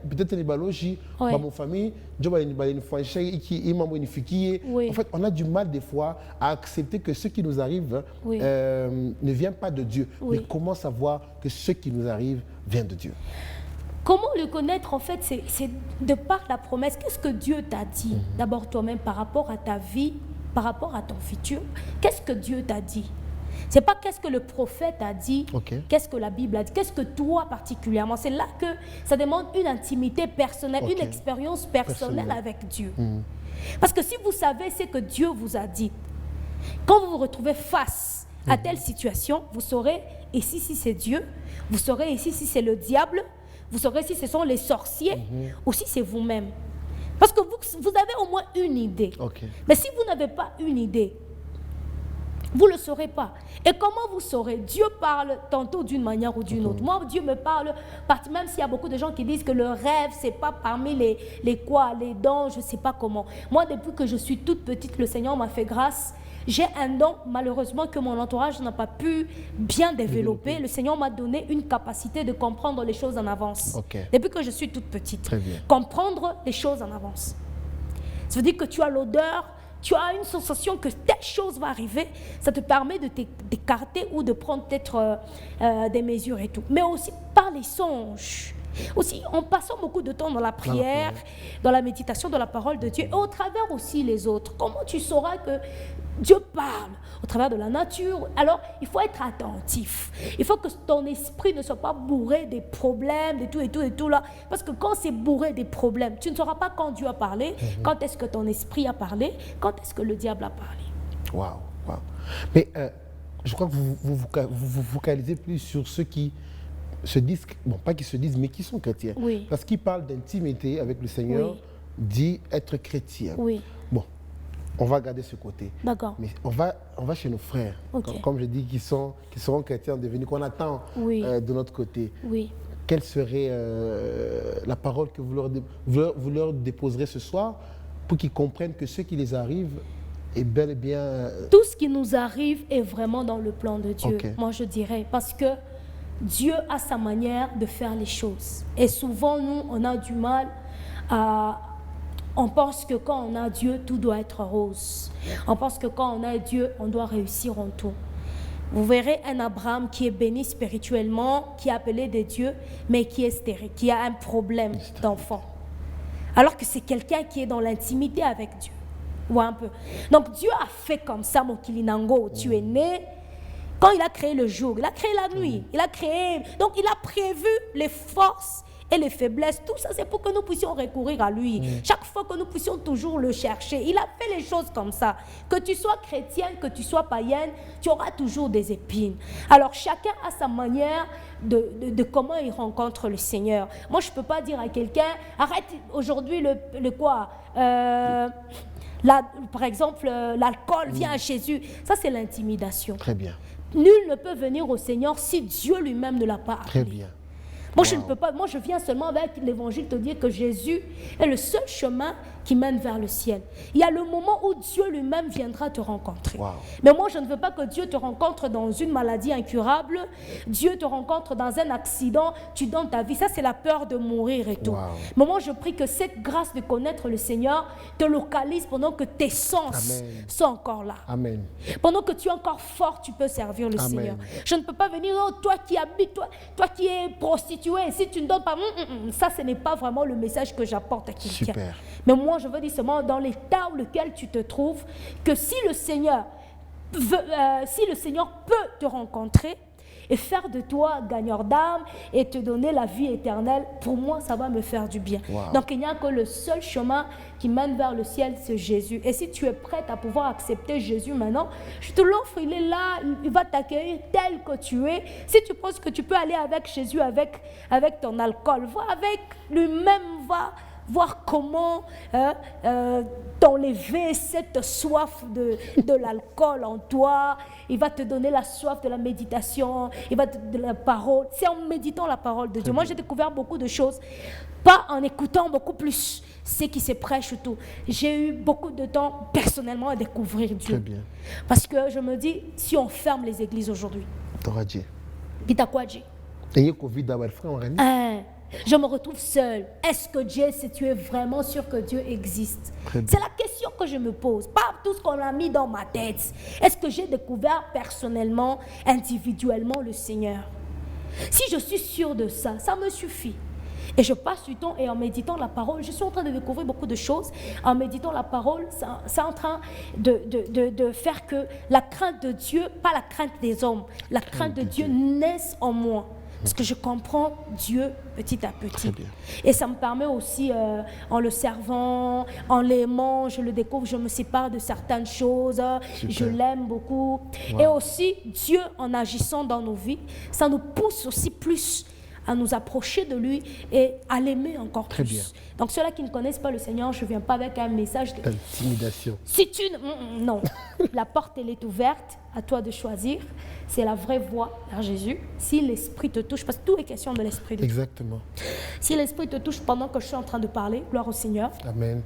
peut-être les balogi, mon famille, en fait, on a du mal des fois à accepter que ce qui nous arrive ne vient pas de Dieu. Mais comment savoir que ce qui nous arrive vient de Dieu? Comment le connaître, en fait, c'est de par la promesse. Qu'est-ce que Dieu t'a dit? D'abord toi-même, par rapport à ta vie, par rapport à ton futur. Qu'est-ce que Dieu t'a dit? C'est pas qu'est-ce que le prophète a dit, qu'est-ce que la Bible a dit, qu'est-ce que toi particulièrement. C'est là que ça demande une intimité personnelle, une expérience personnelle avec Dieu. Parce que si vous savez ce que Dieu vous a dit, quand vous vous retrouvez face à telle situation, vous saurez ici si c'est Dieu, vous saurez ici si c'est le diable, vous saurez si ce sont les sorciers ou si c'est vous-même. Parce que vous avez au moins une idée. Mais si vous n'avez pas une idée, vous ne le saurez pas. Et comment vous saurez? Dieu parle tantôt d'une manière ou d'une autre. Moi, Dieu me parle, même s'il y a beaucoup de gens qui disent que le rêve, ce n'est pas parmi les dons, je ne sais pas comment. Moi, depuis que je suis toute petite, le Seigneur m'a fait grâce. J'ai un don, malheureusement, que mon entourage n'a pas pu bien développer. Le Seigneur m'a donné une capacité de comprendre les choses en avance. Depuis que je suis toute petite. Comprendre les choses en avance. Ça veut dire que tu as l'odeur, tu as une sensation que telle chose va arriver, ça te permet de t'écarter ou de prendre peut-être des mesures et tout. Mais aussi par les songes. Aussi, en passant beaucoup de temps dans la prière, dans la méditation de la parole de Dieu, et au travers aussi les autres. Comment tu sauras que Dieu parle au travers de la nature? Alors, il faut être attentif. Il faut que ton esprit ne soit pas bourré des problèmes, de tout et tout et tout là. Parce que quand c'est bourré des problèmes, tu ne sauras pas quand Dieu a parlé, quand est-ce que ton esprit a parlé, quand est-ce que le diable a parlé. Waouh. Mais je crois que vous vous focalisez plus sur ceux qui se disent, bon, pas qui se disent, mais qui sont chrétiens. Parce qu'ils parlent d'intimité avec le Seigneur, dit être chrétien. Bon, on va garder ce côté. D'accord. Mais on va chez nos frères, comme je dis, qui seront chrétiens devenus, qu'on attend de notre côté. Quelle serait la parole que vous leur déposerez ce soir pour qu'ils comprennent que ce qui les arrive est bel et bien... Tout ce qui nous arrive est vraiment dans le plan de Dieu, moi je dirais, parce que Dieu a sa manière de faire les choses. Et souvent, nous, on a du mal à... On pense que quand on a Dieu, tout doit être rose. On pense que quand on a Dieu, on doit réussir en tout. Vous verrez un Abraham qui est béni spirituellement, qui est appelé de Dieu, mais qui est stérile, qui a un problème d'enfant. Alors que c'est quelqu'un qui est dans l'intimité avec Dieu. Ou un peu. Donc Dieu a fait comme ça, mon Kilinango. Tu es né. Quand il a créé le jour, il a créé la nuit, il a créé... Donc il a prévu les forces et les faiblesses, tout ça, c'est pour que nous puissions recourir à lui. Chaque fois que nous puissions toujours le chercher. Il a fait les choses comme ça. Que tu sois chrétienne, que tu sois païenne, tu auras toujours des épines. Alors, chacun a sa manière de comment il rencontre le Seigneur. Moi, je ne peux pas dire à quelqu'un, arrête aujourd'hui le quoi par exemple, l'alcool, viens à Jésus. Ça, c'est l'intimidation. Très bien. Nul ne peut venir au Seigneur si Dieu lui-même ne l'a pas appelé. Très bien. Moi, je ne peux pas. Moi, je viens seulement avec l'évangile te dire que Jésus est le seul chemin qui mène vers le ciel. Il y a le moment où Dieu lui-même viendra te rencontrer. Wow. Mais moi, je ne veux pas que Dieu te rencontre dans une maladie incurable. Dieu te rencontre dans un accident. Tu donnes ta vie. Ça, c'est la peur de mourir et tout. Wow. Mais moi, je prie que cette grâce de connaître le Seigneur te localise pendant que tes sens sont encore là. Amen. Pendant que tu es encore fort, tu peux servir le Seigneur. Je ne peux pas venir, oh, toi qui habites, toi qui es prostituée, si tu ne donnes pas, ça, ce n'est pas vraiment le message que j'apporte à quelqu'un. Super. Mais moi, je veux dire seulement dans l'état dans lequel tu te trouves, que si le Seigneur peut te rencontrer et faire de toi gagneur d'âme et te donner la vie éternelle, pour moi, ça va me faire du bien. Wow. Donc, il n'y a que le seul chemin qui mène vers le ciel, c'est Jésus. Et si tu es prête à pouvoir accepter Jésus maintenant, je te l'offre, il est là, il va t'accueillir tel que tu es. Si tu penses que tu peux aller avec Jésus, avec ton alcool, va avec lui-même, va voir comment t'enlever cette soif de l'alcool en toi. Il va te donner la soif de la méditation, il va te donner la parole. C'est en méditant la parole de Dieu. Moi, j'ai découvert beaucoup de choses, pas en écoutant beaucoup plus ce qui se prêche tout. J'ai eu beaucoup de temps personnellement à découvrir Dieu. Très bien. Parce que je me dis, si on ferme les églises aujourd'hui, T'auras dit. dites à quoi Dieu? Et Covid d'avoir frère en je me retrouve seule. Est-ce que Dieu, si tu es vraiment sûr que Dieu existe? C'est la question que je me pose. Pas tout ce qu'on a mis dans ma tête. Est-ce que j'ai découvert personnellement, individuellement le Seigneur? Si je suis sûre de ça, ça me suffit. Et je passe du temps et en méditant la parole, je suis en train de découvrir beaucoup de choses. En méditant la parole, c'est en train de faire que la crainte de Dieu, pas la crainte des hommes, la crainte de Dieu naisse en moi. Parce que je comprends Dieu petit à petit. Et ça me permet aussi, en le servant, en l'aimant, je le découvre, je me sépare de certaines choses, je l'aime beaucoup. Wow. Et aussi, Dieu, en agissant dans nos vies, ça nous pousse aussi plus à nous approcher de lui et à l'aimer encore plus. Bien. Donc ceux-là qui ne connaissent pas le Seigneur, je ne viens pas avec un message d'intimidation. Si tu non, la porte elle est ouverte, à toi de choisir. C'est la vraie voie vers Jésus. Si l'Esprit te touche, parce que tout est question de l'Esprit de Dieu. Exactement. Si l'Esprit te touche pendant que je suis en train de parler, gloire au Seigneur. Amen.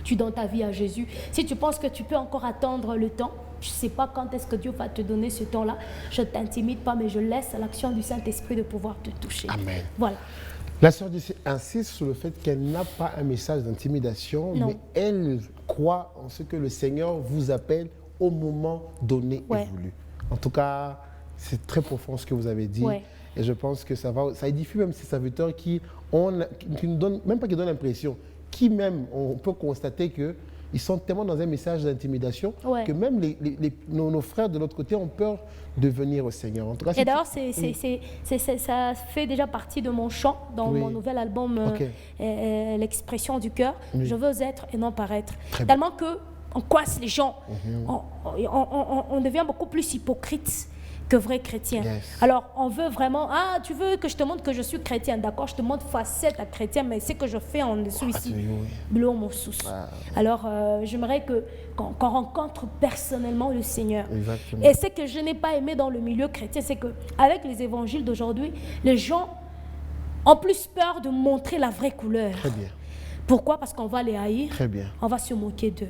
Tu donnes ta vie à Jésus. Si tu penses que tu peux encore attendre le temps, je ne sais pas quand est-ce que Dieu va te donner ce temps-là. Je ne t'intimide pas, mais je laisse à l'action du Saint-Esprit de pouvoir te toucher. Amen. Voilà. La sœur insiste sur le fait qu'elle n'a pas un message d'intimidation, mais elle croit en ce que le Seigneur vous appelle au moment donné et voulu. En tout cas, c'est très profond ce que vous avez dit. Et je pense que ça édifie même ces serviteurs qui ne donnent même pas qui donnent l'impression, qui même, on peut constater que ils sont tellement dans un message d'intimidation que même nos frères de l'autre côté ont peur de venir au Seigneur. En tout cas, et d'ailleurs, ça fait déjà partie de mon chant dans mon nouvel album L'expression du cœur. Je veux être et non paraître. Tellement qu'on coince les gens. On devient beaucoup plus hypocrite que vrai chrétien. Alors, on veut vraiment, tu veux que je te montre que je suis chrétien, d'accord, je te montre facette à chrétien, mais ce que je fais en dessous ici, Alors, j'aimerais qu'on rencontre personnellement le Seigneur. Exactement. Et ce que je n'ai pas aimé dans le milieu chrétien, c'est qu'avec les évangiles d'aujourd'hui, les gens ont plus peur de montrer la vraie couleur. Très bien. Pourquoi? Parce qu'on va les haïr, très bien. On va se moquer d'eux.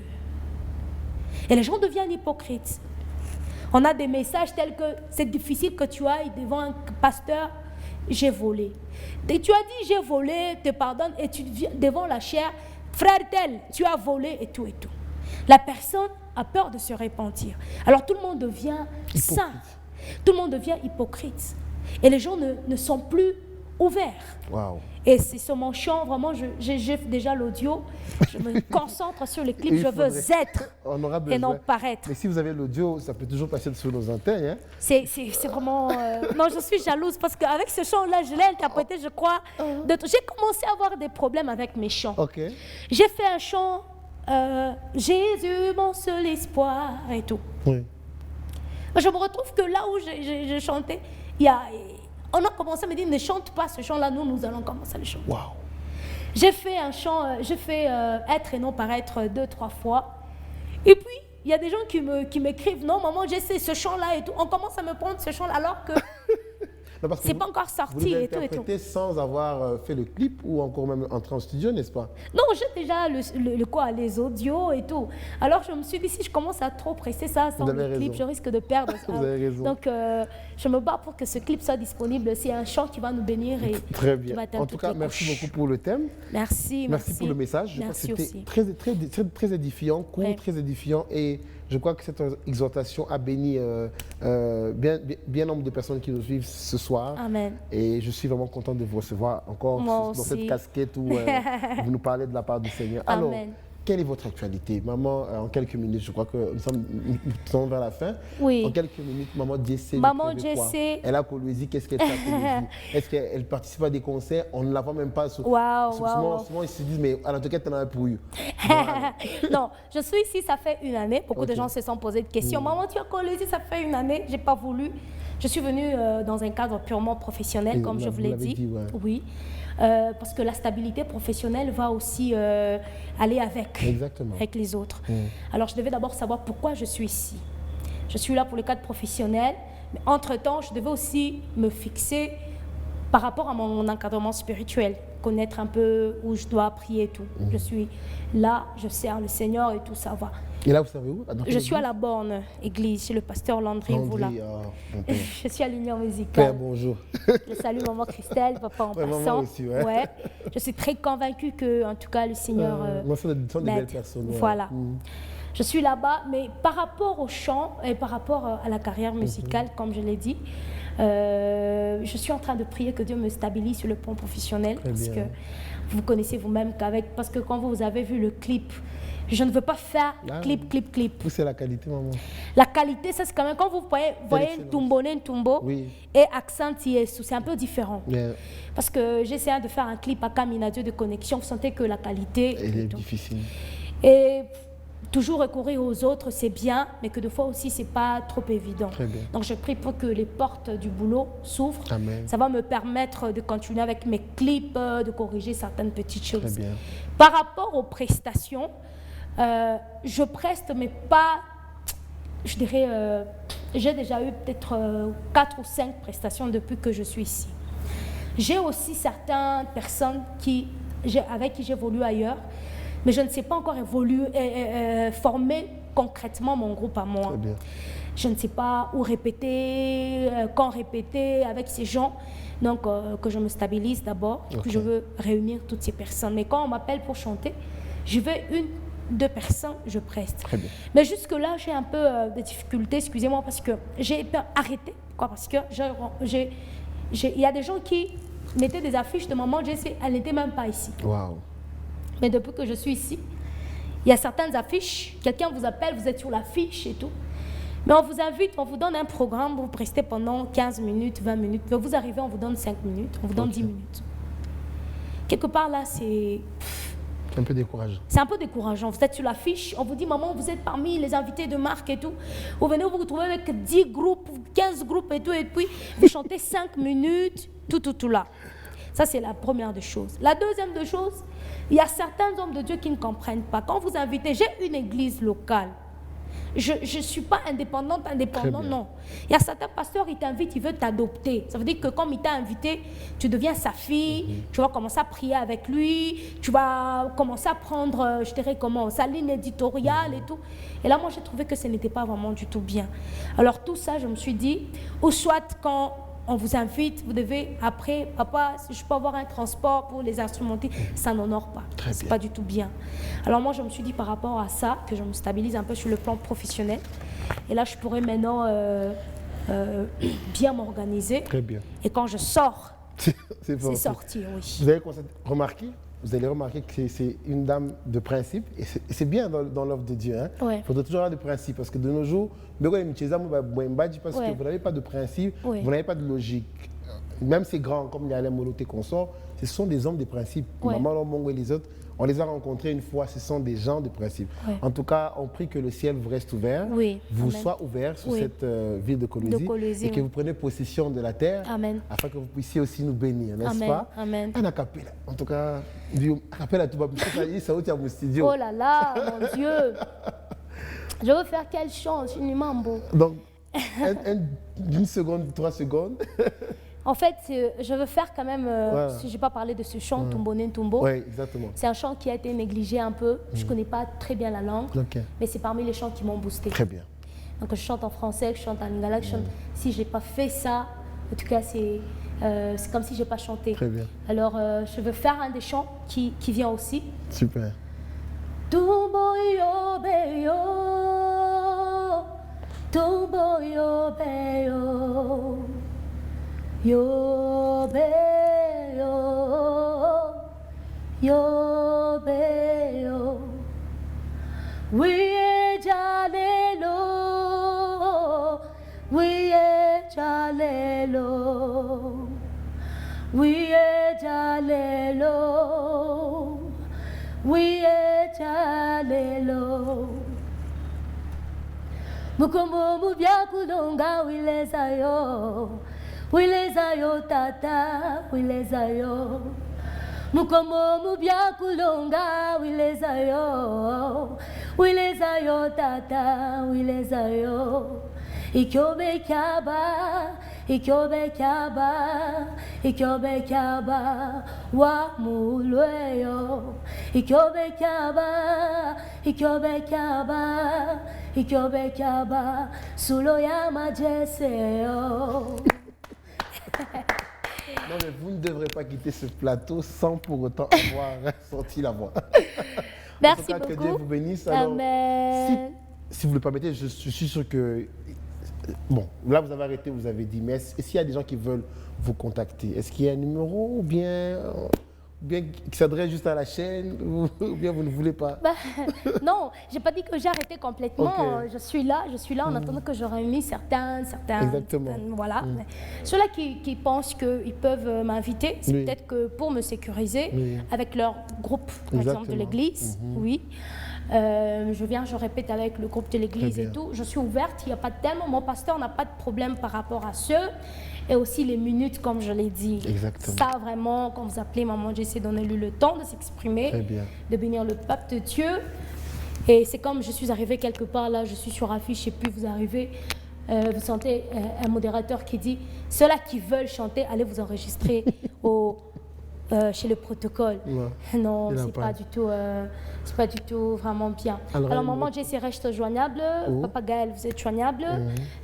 Et les gens deviennent hypocrites. On a des messages tels que c'est difficile que tu ailles devant un pasteur, j'ai volé. Et tu as dit j'ai volé, te pardonne, et tu viens devant la chair, frère tel, tu as volé et tout et tout. La personne a peur de se repentir. Alors tout le monde devient saint, tout le monde devient hypocrite. Et les gens ne sont plus ouvert. Waouh. Et c'est sur mon chant, vraiment, j'ai déjà l'audio. Je me concentre sur les clips. Il Je veux être On aura et besoin. non paraître. Mais si vous avez l'audio, ça peut toujours passer sur nos antennes. Hein? C'est vraiment... Non, je suis jalouse parce qu'avec ce chant-là, je l'ai interprété, je crois. J'ai commencé à avoir des problèmes avec mes chants. Ok. J'ai fait un chant, Jésus, mon seul espoir, et tout. Oui. Je me retrouve que là où je chantais, on a commencé à me dire, ne chante pas ce chant-là, nous allons commencer à le chanter. Waouh. J'ai fait un chant, j'ai fait être et non paraître 2-3 fois. Et puis, il y a des gens qui m'écrivent, non, maman, j'essaie ce chant-là et tout. On commence à me prendre ce chant-là alors que c'est pas encore sorti vous et tout. interprété sans avoir fait le clip ou encore même entré en studio, n'est-ce pas? Non, j'ai déjà les audios et tout. Alors je me suis dit, si je commence à trop presser ça sans le clip, je risque de perdre ça. Vous avez raison. Donc je me bats pour que ce clip soit disponible. C'est un chant qui va nous bénir. Et très bien. Qui va atteindre En tout cas, merci beaucoup pour le thème. Merci. Merci pour le message. Je merci crois que aussi. c'était très édifiant, court, ouais. Très édifiant. Et je crois que cette exhortation a béni bien nombre de personnes qui nous suivent ce soir. Amen. Et je suis vraiment content de vous recevoir encore dans cette casquette où vous nous parlez de la part du Seigneur. Alors, Amen. Quelle est votre actualité? Maman, en quelques minutes, je crois que nous sommes vers la fin. Oui. En quelques minutes, Maman Jessé. Maman Jessé. Elle a Colosie, qu'est-ce qu'elle fait à Colosie? Est-ce qu'elle participe à des concerts? On ne la voit même pas. Souvent, ils se disent, mais à l'automne, tu en as pour eux. Non, je suis ici, ça fait une année. Beaucoup de gens se sont posés de questions. Maman, tu as Colosie, ça fait une année. Je n'ai pas voulu. Je suis venue dans un cadre purement professionnel, comme je vous l'ai dit. Ouais. Oui. Parce que la stabilité professionnelle va aussi aller avec les autres. Alors, je devais d'abord savoir pourquoi je suis ici. Je suis là pour le cadre professionnel, mais entre-temps, je devais aussi me fixer par rapport à mon encadrement spirituel, connaître un peu où je dois prier et tout. Je suis là, je sers le Seigneur et tout, ça va. Et là, vous savez où? Je suis à la Borne Église, chez le pasteur Landry Voula. Je suis à l'Union musicale. Père, bonjour. Je salue maman Christelle, papa en passant. Maman aussi, ouais. Je suis très convaincue que, en tout cas, le Seigneur. Moi, ce sont des belles personnes. Voilà. Je suis là-bas, mais par rapport au chant et par rapport à la carrière musicale, comme je l'ai dit, je suis en train de prier que Dieu me stabilise sur le plan professionnel. Parce que vous connaissez vous-même parce que quand vous avez vu le clip, je ne veux pas faire clip. C'est la qualité, maman. La qualité, ça c'est quand même, quand vous voyez Ntumbo et accent Yesu, c'est un peu différent. Parce que j'essaie de faire un clip à Kamina Dieu de connexion, vous sentez que la qualité est difficile. Et toujours recourir aux autres, c'est bien, mais que des fois aussi, c'est pas trop évident. Donc je prie pour que les portes du boulot s'ouvrent. Amen. Ça va me permettre de continuer avec mes clips, de corriger certaines petites choses. Très bien. Par rapport aux prestations, je preste, mais pas, je dirais, j'ai déjà eu peut-être 4 ou 5 prestations depuis que je suis ici. J'ai aussi certaines personnes avec qui j'évolue ailleurs, mais je ne sais pas encore former concrètement mon groupe à moi. Très bien. Je ne sais pas où répéter, quand répéter avec ces gens. Donc, que je me stabilise d'abord. Je veux réunir toutes ces personnes. Mais quand on m'appelle pour chanter, je veux 1-2 personnes, je preste. Très bien. Mais jusque-là, j'ai un peu de difficultés, excusez-moi, parce que j'ai arrêté. Parce que il y a des gens qui mettaient des affiches de Maman Jessé, elle n'était même pas ici. Wow. Mais depuis que je suis ici, il y a certaines affiches, quelqu'un vous appelle, vous êtes sur l'affiche et tout. Mais on vous invite, on vous donne un programme, vous prestez pendant 15 minutes, 20 minutes. Mais vous arrivez, on vous donne 5 minutes, on vous donne 10 minutes. Quelque part là, c'est un peu décourageant. C'est un peu décourageant. Vous êtes sur l'affiche, on vous dit, maman, vous êtes parmi les invités de marque et tout. Vous venez vous retrouver avec 10 groupes, 15 groupes et tout, et puis vous chantez 5 minutes, tout là. Ça, c'est la première des choses. La deuxième des choses, il y a certains hommes de Dieu qui ne comprennent pas. Quand vous invitez, j'ai une église locale. Je ne suis pas indépendant, non. Il y a certains pasteurs, ils t'invitent, ils veulent t'adopter. Ça veut dire que comme il t'a invité, tu deviens sa fille, tu vas commencer à prier avec lui, tu vas commencer à prendre, je dirais comment, sa ligne éditoriale et tout. Et là, moi, j'ai trouvé que ce n'était pas vraiment du tout bien. Alors tout ça, je me suis dit, ou soit quand on vous invite, vous devez, après, papa, si je peux avoir un transport pour les instrumentés, ça n'honore pas. C'est pas du tout bien. Alors moi, je me suis dit par rapport à ça, que je me stabilise un peu sur le plan professionnel. Et là, je pourrais maintenant bien m'organiser. Très bien. Et quand je sors C'est C'est sorti, oui. Vous avez remarqué, vous allez remarquer que c'est une dame de principe, et c'est bien dans l'œuvre de Dieu. Hein. Ouais. Il faudrait toujours avoir de principe, parce que de nos jours, parce Ouais. que vous n'avez pas de principe, Ouais. vous n'avez pas de logique. Même ces grands, comme les Alain Moloté consort, ce sont des hommes de principe. Ouais. Maman Lomongo et les autres, on les a rencontrés une fois, ce sont des gens de principe. Ouais. En tout cas, on prie que le ciel vous reste ouvert, Oui. vous Amen. soit ouvert sur Oui. cette ville de Colosie, De Colosie, et que oui. vous preniez possession de la terre, Amen. afin que vous puissiez aussi nous bénir, n'est-ce Amen. pas? Amen. Un acapella. En tout cas, acapella tout bas, ça aussi à mon studio. Oh là là, mon Dieu. Je veux faire quel chant, une mambo. Donc, d'une seconde, 3 secondes. En fait, je veux faire quand même, Voilà. si je n'ai pas parlé de ce chant, Tumbonen Tumbo. Oui, exactement. C'est un chant qui a été négligé un peu. Je ne connais pas très bien la langue, Ok. mais c'est parmi les chants qui m'ont boosté. Très bien. Donc je chante en français, je chante en lingala, je chante. Si je n'ai pas fait ça, en tout cas, c'est comme si je n'ai pas chanté. Très bien. Alors, je veux faire un des chants qui vient aussi. Super. Tumbo yo beyo, tumbo yo beyo, yo beyo, yo beyo. We jalelo, we jalelo, we jalelo. Oui, jalelo. Mukombo mubya kulonga wilezayo. Wilezayo tata, wilezayo. Mukombo mubya kulonga wilezayo. Wilezayo tata, wilezayo. Ikyobe kyaba, ikyobe kyaba, ikyobe kyaba, wa mulweyo. Ikyobe kyaba, ikyobe kyaba, ikyobe kyaba, sulo ya majeseo. Non, mais vous ne devrez pas quitter ce plateau sans pour autant avoir sorti la voix. Merci en tout cas, beaucoup. que Dieu vous bénisse. Alors, Amen. si vous le permettez, je suis sûr que... Bon, là, vous avez arrêté, vous avez dit, mais s'il y a des gens qui veulent vous contacter, est-ce qu'il y a un numéro ou bien qui s'adresse juste à la chaîne ou bien vous ne voulez pas? Bah, non, j'ai pas dit que j'ai arrêté complètement. Ok. Je suis là en attendant que je réunisse certains. Exactement. Voilà. Ceux-là qui pensent qu'ils peuvent m'inviter, c'est Oui. peut-être que pour me sécuriser Oui. avec leur groupe, par exemple, de Exactement. l'église. Oui. Je répète avec le groupe de l'église Très et bien. tout. Je suis ouverte, il n'y a pas de thème. Mon pasteur n'a pas de problème par rapport à ceux. Et aussi les minutes, comme je l'ai dit. Exactement. Ça, vraiment, comme vous appelez, maman, j'essaie de donner lui le temps de s'exprimer, Très bien. de bénir le peuple de Dieu. Et c'est comme je suis arrivée quelque part, là, je suis sur affiche et puis vous arrivez, vous sentez un modérateur qui dit « Ceux-là qui veulent chanter, allez vous enregistrer chez le protocole. Ouais. Non, Il a c'est pas. c'est pas du tout vraiment bien. Alors, Alors maman, Jesse reste joignable. Oh. Papa Gaël, vous êtes joignable.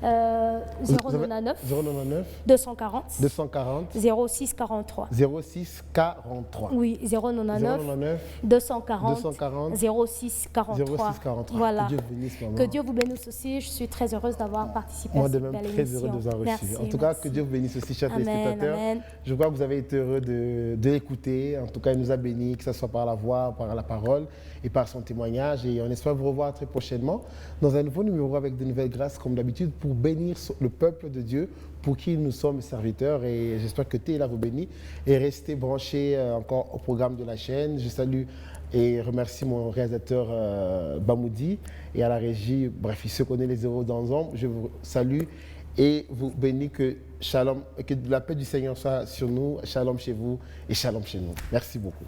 Vous avez- 099 099 240 240 06 43. 06 43. Oui, 099 099 240 240 06 43. 06 43. Voilà. Que Dieu vous bénisse, maman. Que Dieu vous bénisse aussi. Je suis très heureuse d'avoir participé Moi à de cette même belle très émission. heureux de vous avoir reçu. Merci, En tout cas, merci. que Dieu vous bénisse aussi, chers Amen, téléspectateurs. amen. Je crois que vous avez été heureux de l'écouter. En tout cas, il nous a bénis, que ce soit par la voix, par la parole et par son témoignage. Et on espère vous revoir très prochainement dans un nouveau numéro avec de nouvelles grâces, comme d'habitude, pour bénir le peuple de Dieu, pour qui nous sommes serviteurs. Et j'espère que Théla vous bénit. Et restez branchés encore au programme de la chaîne. Je salue et remercie mon réalisateur Bamoudi et à la régie. Bref, il se connaît les zéros dans l'ombre. Je vous salue et vous bénis que shalom, que la paix du Seigneur soit sur nous, shalom chez vous et shalom chez nous. Merci beaucoup.